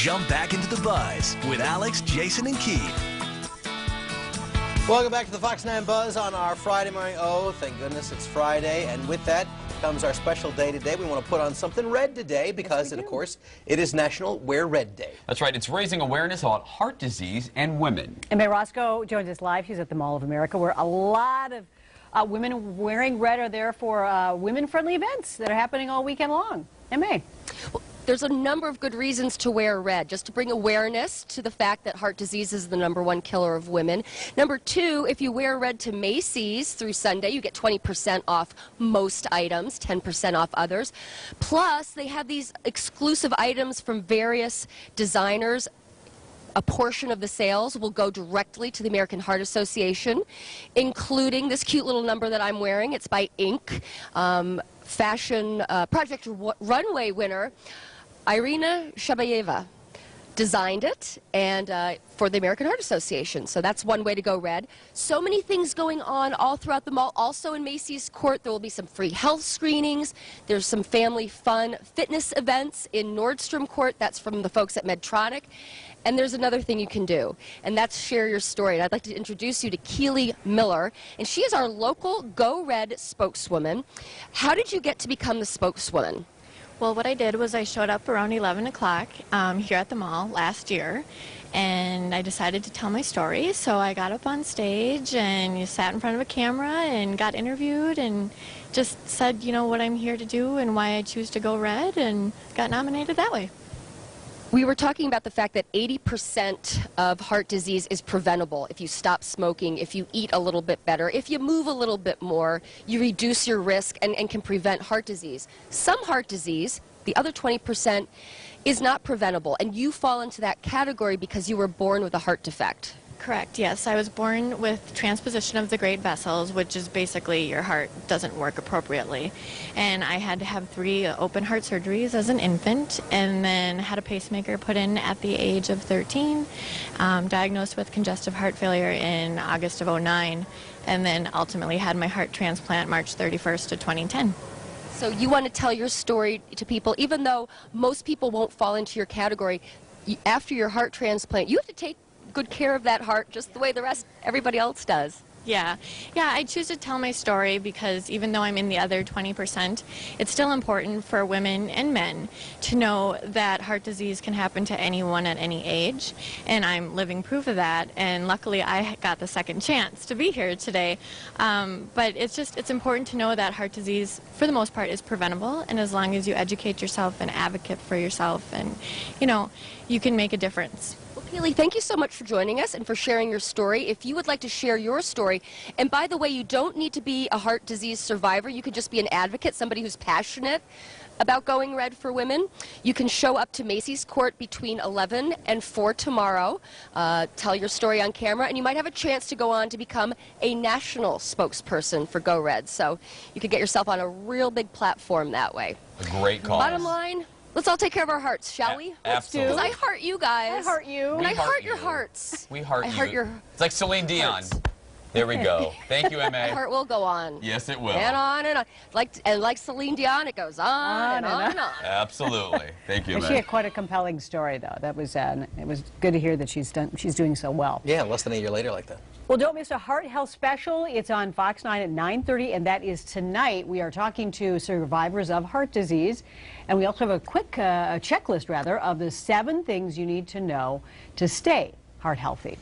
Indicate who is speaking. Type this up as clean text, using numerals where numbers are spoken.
Speaker 1: jump back into the buzz with Alex, Jason, and Keith.
Speaker 2: Welcome back to the Fox 9 Buzz on our Friday morning. Oh, thank goodness it's Friday. And with that comes our special day today. We want to put on something red today because, of course, it is National Wear Red Day.
Speaker 3: That's right. It's raising awareness about heart disease and women.
Speaker 4: And May Roscoe joins us live. She's at the Mall of America, where a lot of women wearing red are there for women-friendly events that are happening all weekend long. And May.
Speaker 5: Well, there's a number of good reasons to wear red, just to bring awareness to the fact that heart disease is the #1 killer of women. Number two, if you wear red to Macy's through Sunday, you get 20% off most items, 10% off others. Plus, they have these exclusive items from various designers. A portion of the sales will go directly to the American Heart Association, including this cute little number that I'm wearing. It's by Ink. Fashion Project Runway winner Irina Shabayeva designed it, and for the American Heart Association. So that's one way to go red. So many things going on all throughout the mall. Also in Macy's Court, there will be some free health screenings. There's some family fun fitness events in Nordstrom Court. That's from the folks at Medtronic. And there's another thing you can do, and that's share your story. And I'd like to introduce you to Keilee Miller, and she is our local Go Red spokeswoman. How did you get to become the spokeswoman?
Speaker 6: Well, what I did was I showed up around 11 o'clock here at the mall last year, and I decided to tell my story. So I got up on stage and sat in front of a camera and got interviewed and just said, you know, what I'm here to do and why I choose to go red, and got nominated that way.
Speaker 5: We were talking about the fact that 80% of heart disease is preventable if you stop smoking, if you eat a little bit better, if you move a little bit more, you reduce your risk and can prevent heart disease. Some heart disease, the other 20%, is not preventable, and you fall into that category because you were born with a heart defect.
Speaker 6: Correct, yes. I was born with transposition of the great vessels, which is basically your heart doesn't work appropriately. And I had to have 3 open heart surgeries as an infant, and then had a pacemaker put in at the age of 13, diagnosed with congestive heart failure in August of '09, and then ultimately had my heart transplant March 31st of 2010.
Speaker 5: So you want to tell your story to people, even though most people won't fall into your category. After your heart transplant, you have to take good care of that heart just the way everybody else does.
Speaker 6: Yeah, I choose to tell my story because even though I'm in the other 20%, it's still important for women and men to know that heart disease can happen to anyone at any age, and I'm living proof of that, and luckily I got the second chance to be here today. But it's important to know that heart disease, for the most part, is preventable, and as long as you educate yourself and advocate for yourself, and you can make a difference.
Speaker 5: Well, Keilee, thank you so much for joining us and for sharing your story. If you would like to share your story, and by the way, you don't need to be a heart disease survivor. You could just be an advocate, somebody who's passionate about going red for women. You can show up to Macy's Court between 11 and 4 tomorrow. Tell your story on camera, and you might have a chance to go on to become a national spokesperson for Go Red. So you could get yourself on a real big platform that way.
Speaker 3: A great cause.
Speaker 5: Bottom line, let's all take care of our hearts, shall we?
Speaker 3: Absolutely.
Speaker 5: Because I heart you guys.
Speaker 4: I heart you.
Speaker 5: And I heart your hearts.
Speaker 3: We heart
Speaker 5: I
Speaker 3: you.
Speaker 5: heart your
Speaker 3: It's like Celine Dion.
Speaker 5: hearts.
Speaker 3: There we go. Thank you, M.A.
Speaker 5: The heart will go on.
Speaker 3: Yes, it will.
Speaker 5: And on and on. Like Celine Dion, it goes on and on and on.
Speaker 3: Absolutely. Thank you,
Speaker 4: And
Speaker 3: M.A.
Speaker 4: she had quite a compelling story, though. That was it was good to hear that she's doing so well.
Speaker 2: Yeah, less than a year later like that.
Speaker 4: Well, don't miss a Heart Health special. It's on Fox 9 at 9:30, and that is tonight. We are talking to survivors of heart disease, and we also have a quick checklist, rather, of the 7 things you need to know to stay heart healthy.